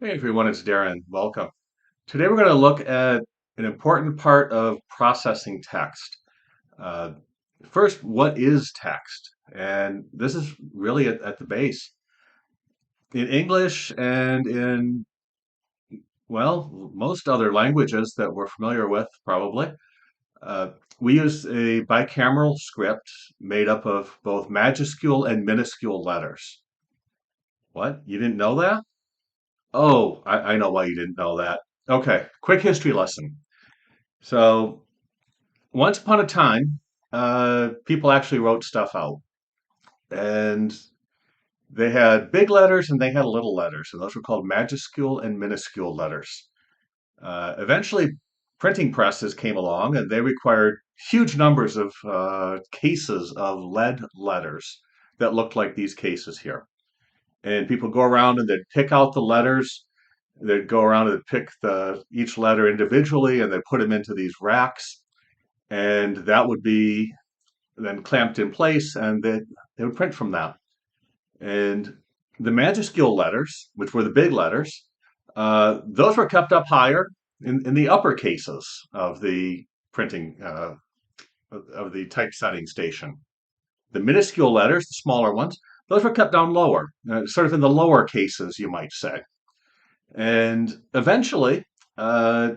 Hey everyone, it's Darren. Welcome. Today we're going to look at an important part of processing text. Uh, First, what is text? And this is really at the base. In English and in, well, most other languages that we're familiar with, probably, uh, we use a bicameral script made up of both majuscule and minuscule letters. What? You didn't know that? Oh, I know why you didn't know that. Okay, quick history lesson. So, once upon a time, people actually wrote stuff out, and they had big letters and they had little letters, and those were called majuscule and minuscule letters. Eventually, printing presses came along, and they required huge numbers of cases of lead letters that looked like these cases here. And people go around and they'd pick out the letters. They'd go around and pick each letter individually, and they'd put them into these racks, and that would be then clamped in place, and they would print from that. And the majuscule letters, which were the big letters, those were kept up higher in the upper cases of the printing of the typesetting station. The minuscule letters, the smaller ones, those were kept down lower, sort of in the lower cases, you might say. And eventually, uh,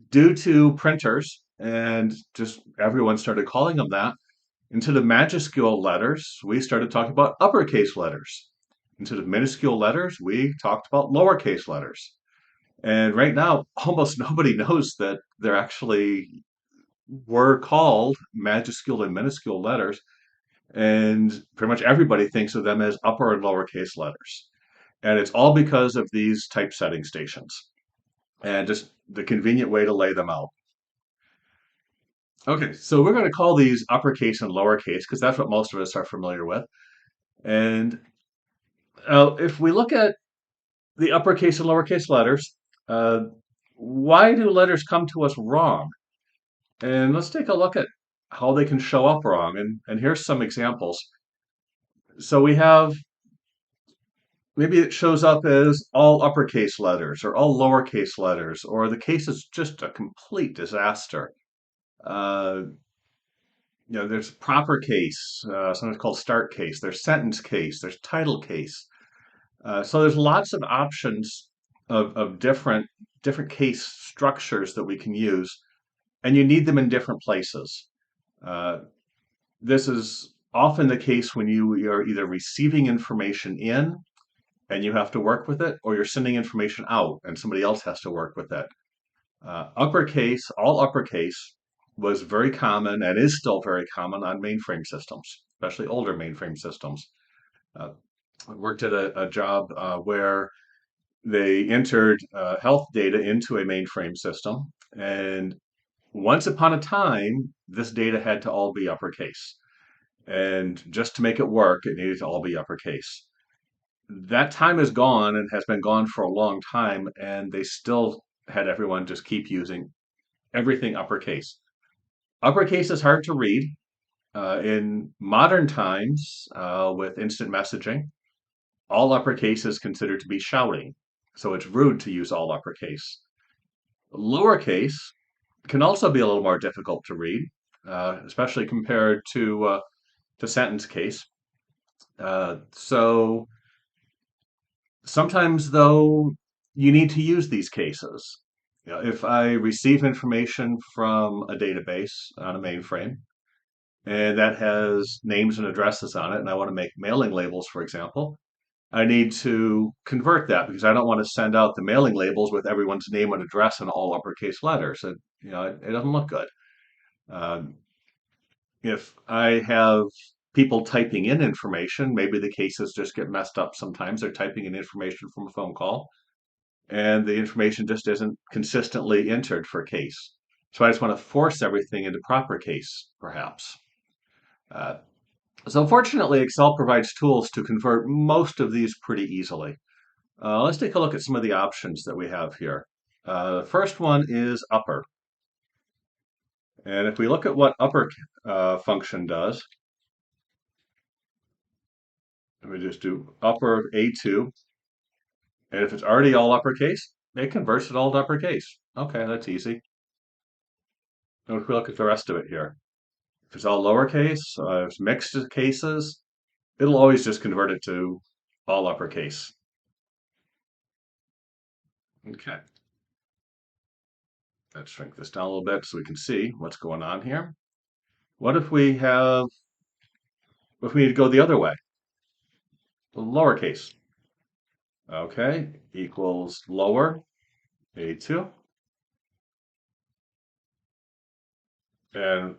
due to printers and just everyone started calling them that, into the majuscule letters, we started talking about uppercase letters. Into the minuscule letters, we talked about lowercase letters. And right now, almost nobody knows that there actually were called majuscule and minuscule letters. And pretty much everybody thinks of them as upper and lowercase letters. And it's all because of these typesetting stations and just the convenient way to lay them out. Okay, so we're going to call these uppercase and lowercase because that's what most of us are familiar with. And if we look at the uppercase and lowercase letters, uh, why do letters come to us wrong? And let's take a look at how they can show up wrong. And here's some examples. So we have maybe it shows up as all uppercase letters or all lowercase letters, or the case is just a complete disaster. Uh, there's proper case, sometimes called start case, there's sentence case, there's title case. So there's lots of options of different case structures that we can use, and you need them in different places. Uh, this is often the case when you are either receiving information in and you have to work with it, or you're sending information out and somebody else has to work with it. Uppercase, all uppercase, was very common and is still very common on mainframe systems, especially older mainframe systems. Uh, I worked at a job where they entered health data into a mainframe system. And once upon a time, this data had to all be uppercase. And just to make it work, it needed to all be uppercase. That time is gone and has been gone for a long time. And they still had everyone just keep using everything uppercase. Uppercase is hard to read. In modern times, with instant messaging, all uppercase is considered to be shouting. So it's rude to use all uppercase. Lowercase can also be a little more difficult to read, especially compared to sentence case. So sometimes, though, you need to use these cases. If I receive information from a database on a mainframe, and that has names and addresses on it, and I want to make mailing labels, for example, I need to convert that because I don't want to send out the mailing labels with everyone's name and address in all uppercase letters. It doesn't look good. Um, if I have people typing in information, maybe the cases just get messed up sometimes. They're typing in information from a phone call, and the information just isn't consistently entered for case. So I just want to force everything into proper case, perhaps. Uh, so fortunately, Excel provides tools to convert most of these pretty easily. Let's take a look at some of the options that we have here. The first one is upper. And if we look at what upper function does, we just do upper A2. And if it's already all uppercase, it converts it all to uppercase. Okay, that's easy. And if we look at the rest of it here, if it's all lowercase, if it's mixed cases, it'll always just convert it to all uppercase. Okay, let's shrink this down a little bit so we can see what's going on here. What if we need to go the other way? Lowercase. Okay, equals lower A2. And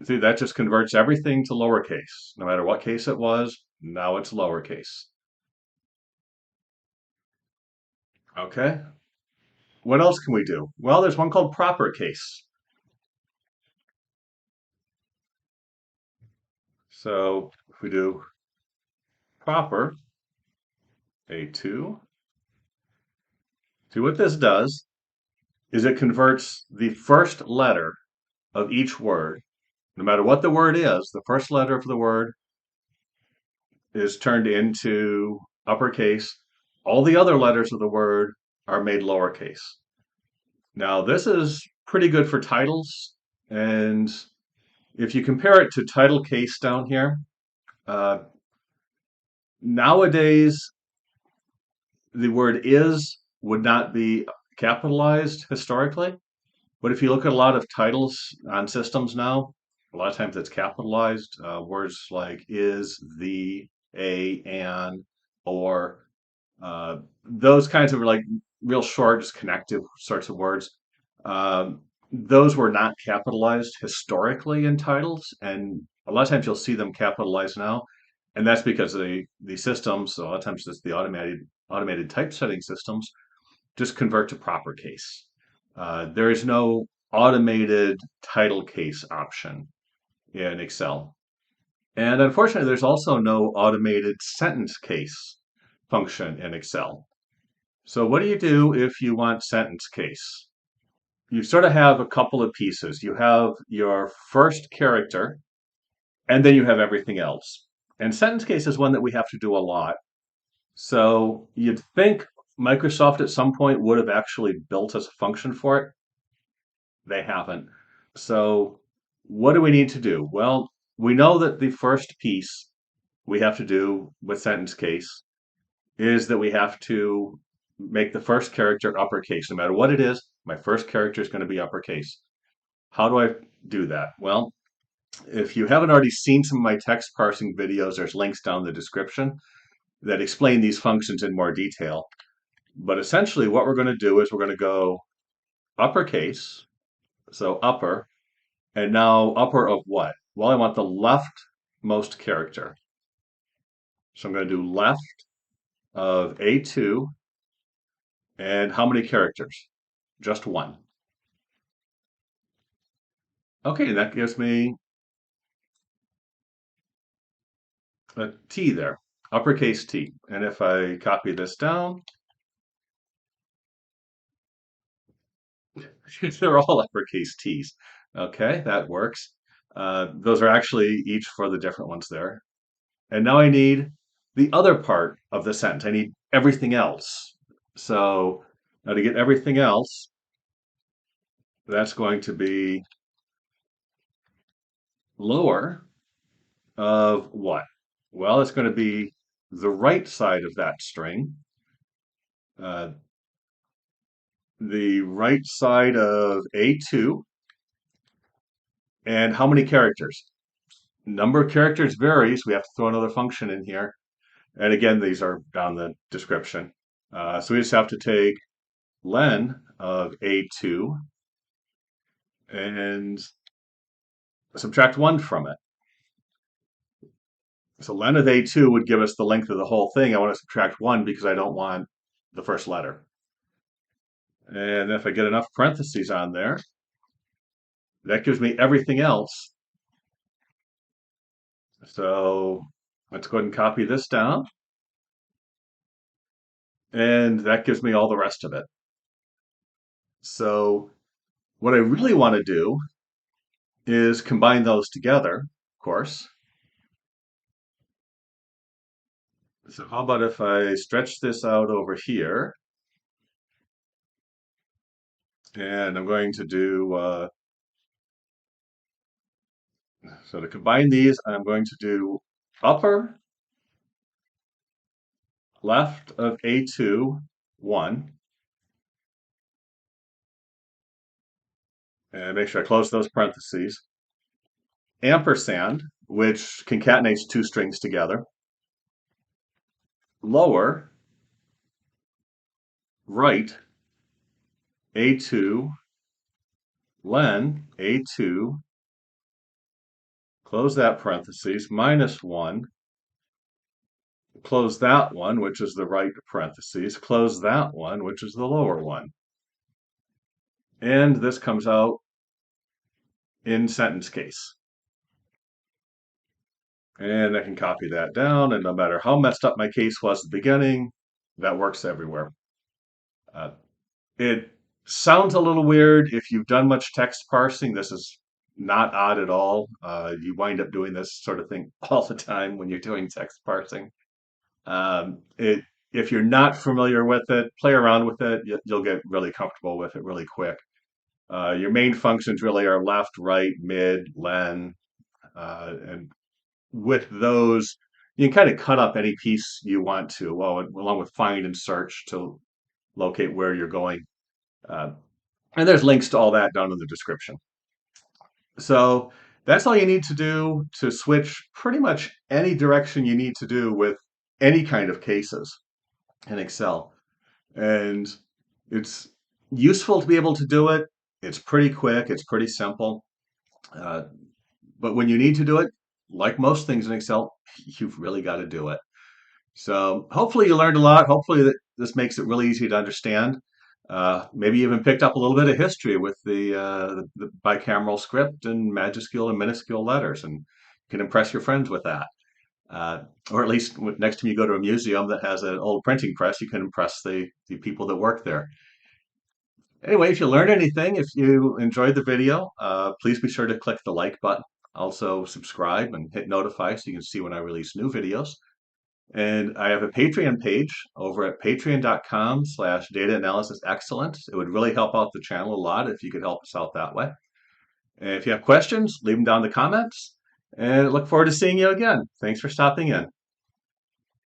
see, that just converts everything to lowercase. No matter what case it was, now it's lowercase. Okay, what else can we do? Well, there's one called proper case. So if we do proper A2, see what this does is it converts the first letter of each word. No matter what the word is, the first letter of the word is turned into uppercase. All the other letters of the word are made lowercase. Now, this is pretty good for titles. And if you compare it to title case down here, uh, nowadays the word is would not be capitalized historically. But if you look at a lot of titles on systems now, a lot of times it's capitalized. Words like is, the, a, and, or, those kinds of like real short, just connective sorts of words. Those were not capitalized historically in titles, and a lot of times you'll see them capitalized now, and that's because the systems, a lot of times it's the automated typesetting systems, just convert to proper case. There is no automated title case option in Excel. And unfortunately, there's also no automated sentence case function in Excel. So what do you do if you want sentence case? You sort of have a couple of pieces. You have your first character, and then you have everything else. And sentence case is one that we have to do a lot. So you'd think Microsoft at some point would have actually built us a function for it. They haven't. So what do we need to do? Well, we know that the first piece we have to do with sentence case is that we have to make the first character uppercase. No matter what it is, my first character is going to be uppercase. How do I do that? Well, if you haven't already seen some of my text parsing videos, there's links down in the description that explain these functions in more detail. But essentially, what we're going to do is we're going to go uppercase, so upper, and now upper of what? Well, I want the leftmost character. So I'm going to do left of A2, and how many characters? Just one. Okay, that gives me a T there, uppercase T. And if I copy this down, they're all uppercase T's. Okay, that works. Those are actually each for the different ones there. And now I need the other part of the sentence. I need everything else. So now to get everything else, that's going to be lower of what? Well, it's going to be the right side of that string. Uh, the right side of A2. And how many characters? Number of characters varies. We have to throw another function in here. And again, these are down the description. So we just have to take len of A2 and subtract 1 from it. So len of A2 would give us the length of the whole thing. I want to subtract 1 because I don't want the first letter. And if I get enough parentheses on there, that gives me everything else. So let's go ahead and copy this down. And that gives me all the rest of it. So what I really want to do is combine those together, of course. So how about if I stretch this out over here, and I'm going to do, so to combine these, I'm going to do upper left of A2, 1, and make sure I close those parentheses, ampersand, which concatenates two strings together, lower right A2, len A2, close that parentheses, minus 1, close that one, which is the right parentheses, close that one, which is the lower one. And this comes out in sentence case. And I can copy that down, and no matter how messed up my case was at the beginning, that works everywhere. Uh, it sounds a little weird if you've done much text parsing. This is not odd at all. You wind up doing this sort of thing all the time when you're doing text parsing. It if you're not familiar with it, play around with it. You'll get really comfortable with it really quick. Your main functions really are left, right, mid, len, and with those, you can kind of cut up any piece you want to, well, along with find and search to locate where you're going. Uh, and there's links to all that down in the description. So that's all you need to do to switch pretty much any direction you need to do with any kind of cases in Excel. And it's useful to be able to do it. It's pretty quick, it's pretty simple. Uh, but when you need to do it, like most things in Excel, you've really got to do it. So hopefully you learned a lot. Hopefully this makes it really easy to understand. Maybe even picked up a little bit of history with the bicameral script and majuscule and minuscule letters, and you can impress your friends with that. Or at least next time you go to a museum that has an old printing press, you can impress the people that work there. Anyway, if you learned anything, if you enjoyed the video, please be sure to click the like button. Also subscribe and hit notify so you can see when I release new videos. And I have a Patreon page over at patreon.com/data analysis excellence. It would really help out the channel a lot if you could help us out that way. And if you have questions, leave them down in the comments. And I look forward to seeing you again. Thanks for stopping in.